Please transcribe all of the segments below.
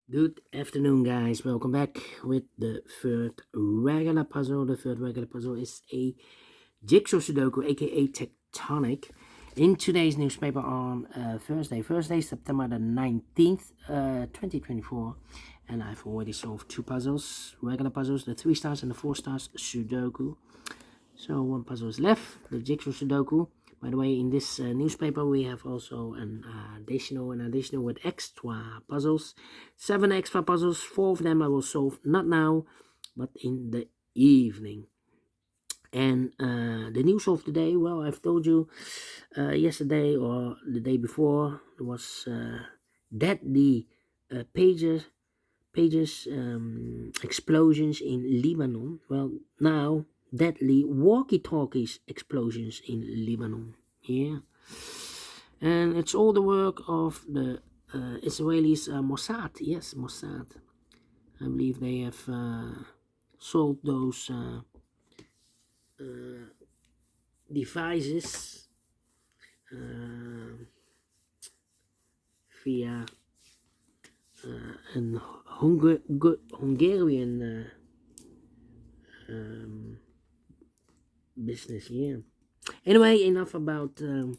Good afternoon, guys. Welcome back with the third regular puzzle. The third regular puzzle is a Jigsaw Sudoku, aka Tectonic, in today's newspaper on Thursday, September the 19th, 2024. And I've already solved two puzzles, regular puzzles, the 3 stars and the 4 stars Sudoku. So one puzzle is left, the Jigsaw Sudoku. By the way, in this newspaper, we have also an additional with extra puzzles. 7 extra puzzles. 4 of them I will solve not now, but in the evening. And the news of the day, well, I've told you yesterday or the day before, there was deadly pages explosions in Lebanon. Well, now deadly walkie-talkies explosions in Lebanon. Yeah, and it's all the work of the Israelis Mossad. Yes, Mossad. I believe they have sold those devices via an Hungarian business. Yeah. Anyway, enough about the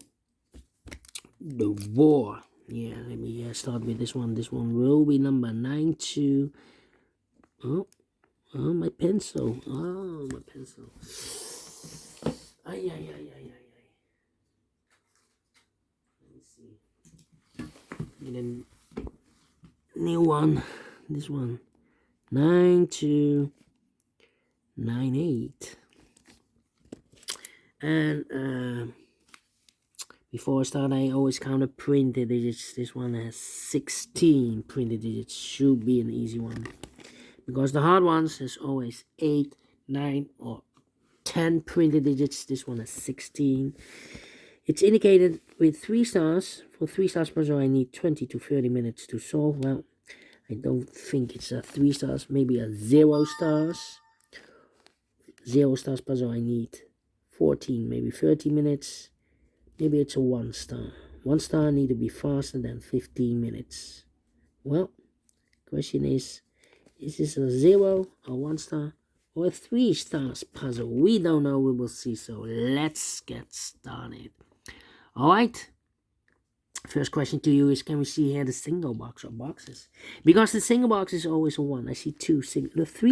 war. Yeah, let me start with this one. This one will be number 92. Oh, my pencil. Oh, my pencil. Ay. Let me see. Get a new one. This one. 9298. And before I start, I always count the printed digits. This one has 16 printed digits. Should be an easy one. Because the hard ones has always 8, 9, or 10 printed digits. This one has 16. It's indicated with 3 stars. For 3 stars puzzle, I need 20 to 30 minutes to solve. Well, I don't think it's a 3 stars. Maybe a 0 stars. 0 stars puzzle, I need 14, maybe 30 minutes. Maybe it's a 1 star. 1 star need to be faster than 15 minutes. Well, question is this a 0, a 1 star, or a 3 stars puzzle? We don't know. We will see. So let's get started. All right. First question to you is, can we see here the single box or boxes? Because the single box is always a 1. I see 3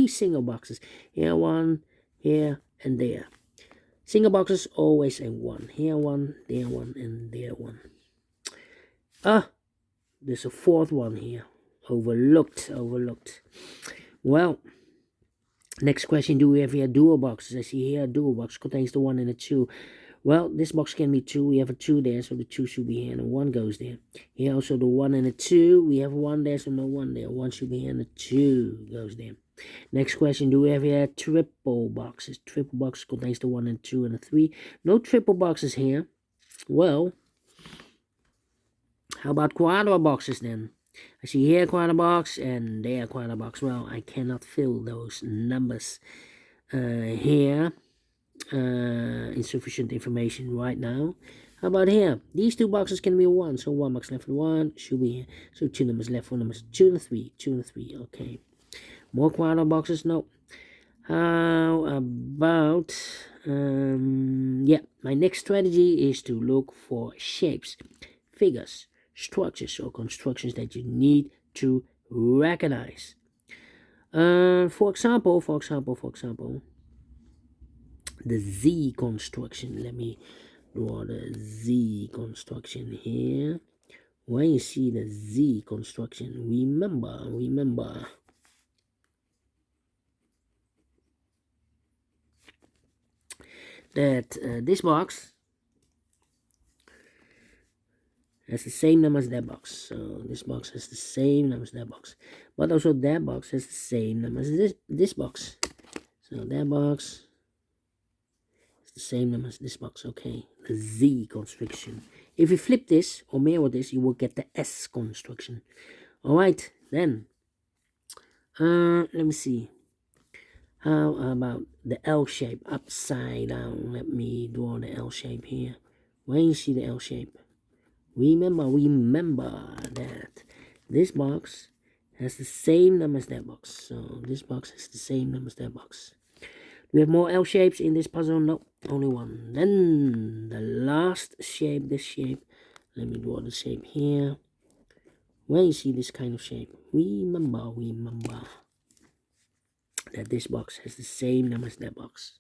single boxes. Here 1, here and there. Single boxes always a 1. Here 1, there 1, and there 1. There's a 4th one here. Overlooked. Well, next question, do we have here dual boxes? I see here a dual box contains the 1 and the 2. Well, this box can be 2. We have a 2 there, so the 2 should be here, and the 1 goes there. Here also the 1 and the 2. We have 1 there, so no 1 there. 1 should be here, and the 2 goes there. Next question, do we have here triple boxes? Triple box contains the 1 and 2 and the 3. No triple boxes here. Well, how about quadra boxes then? I see here quadra box and there quadra box. Well, I cannot fill those numbers here. Insufficient information right now. How about here? These 2 boxes can be 1. So 1 box left for 1 should be here. So 2 numbers left for numbers 2 and 3. 2 and 3. Okay. More quadra boxes? No. How about my next strategy is to look for shapes, figures, structures, or constructions that you need to recognize. For example, the Z construction. Let me draw the Z construction here. When you see the Z construction, remember that this box has the same number as that box. So this box has the same number as that box. But also that box has the same number as this box. So that box is the same number as this box. Okay, the Z construction. If you flip this or mirror this, you will get the S construction. Alright, then. Let me see. How about the L shape upside down? Let me draw the L shape here. When you see the L shape, remember that this box has the same number as that box. So this box has the same number as that box. Do we have more L shapes in this puzzle? No, only one. Then the last shape, this shape. Let me draw the shape here. When you see this kind of shape, remember that this box has the same number as that box.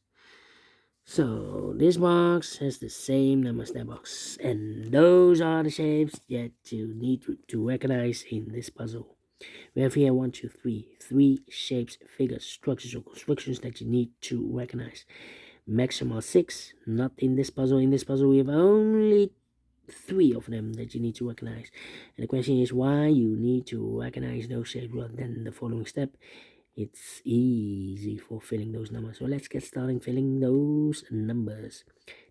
So this box has the same number as that box. And those are the shapes that you need to recognize in this puzzle. We have here 1, 2, 3. 3 shapes, figures, structures, or constructions that you need to recognize. Maximum 6, not in this puzzle. In this puzzle, we have only 3 of them that you need to recognize. And the question is why you need to recognize those shapes rather than the following step. It's easy for filling those numbers. So let's get started filling those numbers.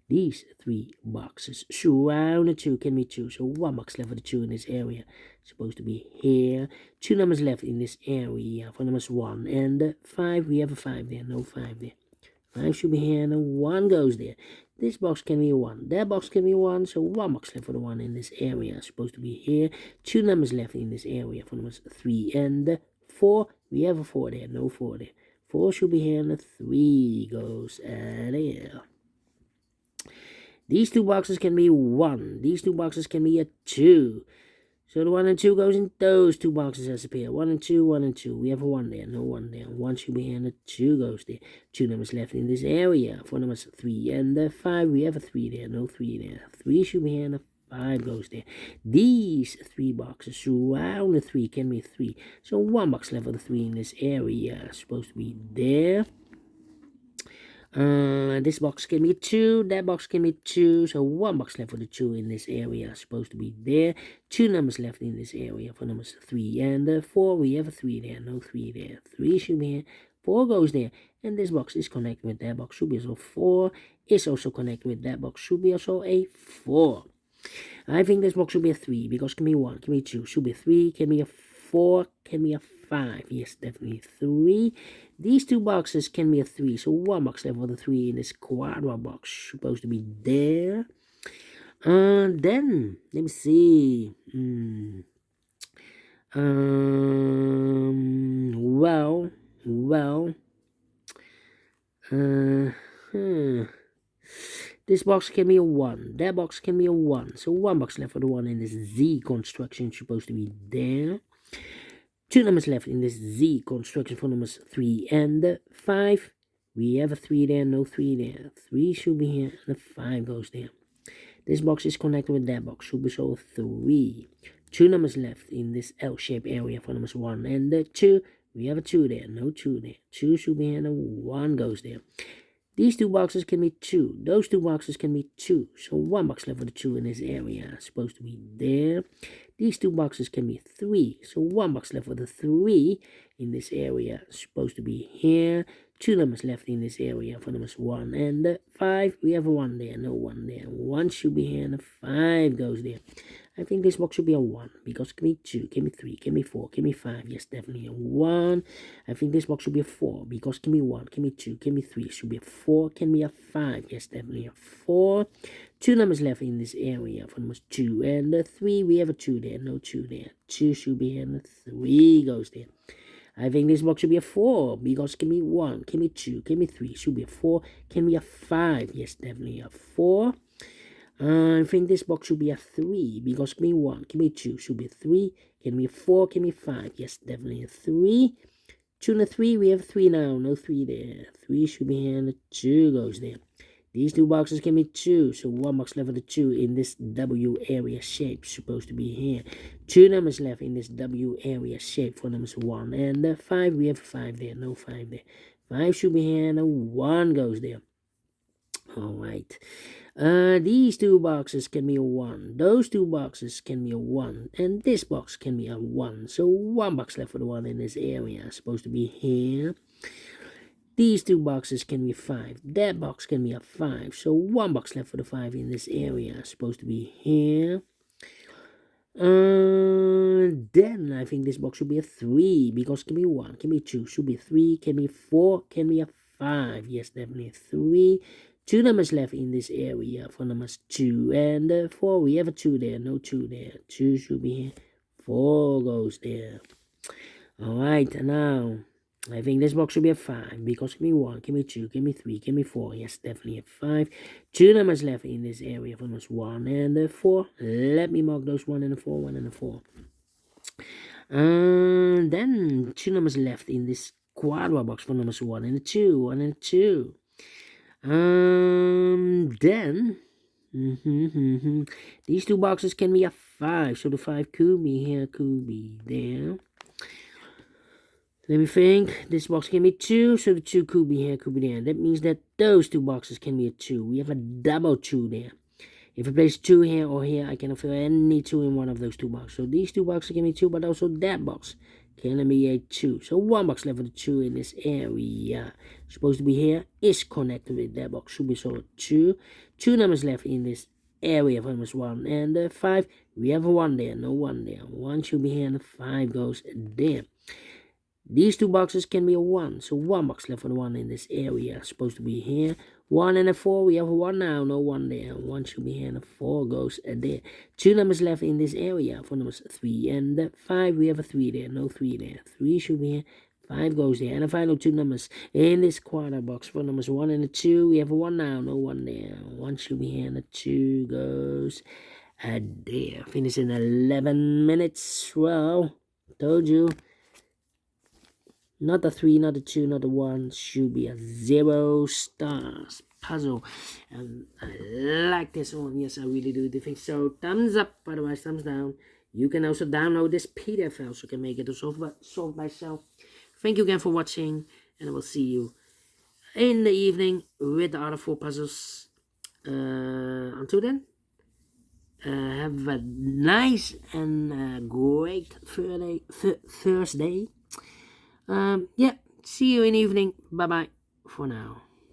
These 3 boxes surround the 2 can be 2. So 1 box left for the 2 in this area. It's supposed to be here. 2 numbers left in this area for numbers 1 and 5. We have a 5 there. No 5 there. 5 should be here and a 1 goes there. This box can be 1. That box can be 1. So 1 box left for the 1 in this area. It's supposed to be here. 2 numbers left in this area for numbers 3 and 4. We have a 4 there. No 4 there. 4 should be here and a 3 goes there. These 2 boxes can be 1. These 2 boxes can be a 2. So the 1 and 2 goes in those 2 boxes as a pair. 1 and 2, 1 and 2. We have a 1 there, no 1 there. 1 should be here and a 2 goes there. 2 numbers left in this area. For numbers 3 and 5, we have a 3 there, no 3 there. 3 should be here and a 5 goes there. These 3 boxes surround the 3 can be 3. So 1 box left for the 3 in this area. Supposed to be there. This box can be 2, that box can be 2, so 1 box left for the 2 in this area, supposed to be there. 2 numbers left in this area for numbers 3 and 4, we have a 3 there, no 3 there. 3 should be here, 4 goes there, and this box is connected with that box, should be also 4, is also connected with that box, should be also a 4. I think this box should be a 3, because can be 1, can be 2, should be a 3, can be a 4, can be a 5, yes, definitely 3. These 2 boxes can be a 3, so 1 box left for the 3 in this quadra box, supposed to be there. Then, let me see. This box can be a 1, that box can be a 1, so 1 box left for the 1 in this Z construction, supposed to be there. 2 numbers left in this Z construction for numbers 3 and 5. We have a 3 there, no 3 there. 3 should be here, and a 5 goes there. This box is connected with that box, should be so 3. 2 numbers left in this L-shaped area for numbers 1 and 2. We have a 2 there, no 2 there. 2 should be here, and a 1 goes there. These 2 boxes can be 2. Those 2 boxes can be 2. So 1 box left for the 2 in this area. Supposed to be there. These 2 boxes can be 3. So 1 box left for the 3 in this area. Supposed to be here. 2 numbers left in this area for numbers 1 and 5. We have a 1 there. No 1 there. 1 should be here and a 5 goes there. I think this box should be a 1 because it can be 2, can be 3, can be 4, can be 5. Yes, definitely a 1. I think this box should be a 4 because it can be 1, can be 2, can be 3. Should be a 4, can be a 5. Yes, definitely a 4. 2 numbers left in this area for numbers 2 and 3. We have a 2 there, no 2 there. 2 should be here and a 3 goes there. I think this box should be a 4 because it can be 1, can be 2, can be 3. Should be a 4, can be a 5. Yes, definitely a 4. I think this box should be a 3 because can be 1, can be 2, should be a 3, can be a 4, can be 5. Yes, definitely a 3. 2 and a 3, we have a 3 now, no 3 there. 3 should be here and a 2 goes there. These 2 boxes can be 2, so 1 box left for the 2 in this W area shape, supposed to be here. 2 numbers left in this W area shape for numbers 1 and 5. We have a 5 there, no 5 there. 5 should be here and a 1 goes there. Alright. These 2 boxes can be a 1. Those 2 boxes can be a 1. And this box can be a 1. So 1 box left for the 1 in this area. Supposed to be here. These 2 boxes can be 5. That box can be a 5. So 1 box left for the 5 in this area. Supposed to be here. Then I think this box should be a 3. Because it can be 1, can be 2, should be 3, can be 4, can be a 5. Yes, definitely 3. 2 numbers left in this area for numbers 2 and 4. We have a 2 there, no 2 there. 2 should be here. 4 goes there. Alright, now I think this box should be a 5 because give me 1, give me 2, give me 3, give me 4. Yes, definitely a 5. 2 numbers left in this area for numbers 1 and 4. Let me mark those 1 and a 4, 1 and a 4. Then 2 numbers left in this quadra box for numbers 1 and 2, 1 and 2. Then these two boxes can be a 5, so the 5 could be here, could be there. Let me think. This box can be 2, so the 2 could be here, could be there. That means that those two boxes can be a 2. We have a double 2 there. If I place 2 here or here, I can fill any 2 in one of those two boxes. So these two boxes can be 2, but also that box can be a 2. So one box left with a 2 in this area. Supposed to be here is connected with that box. Should be so 2. 2 numbers left in this area for numbers 1 and 5. We have a 1 there, no 1 there. 1 should be here and the 5 goes there. These two boxes can be a 1, so 1 box left for the 1 in this area. Supposed to be here. 1 and a 4, we have a 1 now, no 1 there. 1 should be here and a 4 goes there. 2 numbers left in this area for numbers 3 and 5, we have a 3 there, no 3 there. 3 should be here, 5 goes there. And the final 2 numbers in this quarter box for numbers 1 and a 2, we have a 1 now, no 1 there. 1 should be here and a 2 goes there. Finish in 11 minutes. Well, told you. Not a 3, not a 2, not a 1. Should be a 0 stars puzzle. And I like this one. Yes, I really do think so. Thumbs up, otherwise thumbs down. You can also download this PDF file so you can make it solve by yourself. Thank you again for watching. And I will see you in the evening with the other 4 puzzles. Until then, have a nice and great Thursday. Yeah, see you in the evening. Bye bye for now.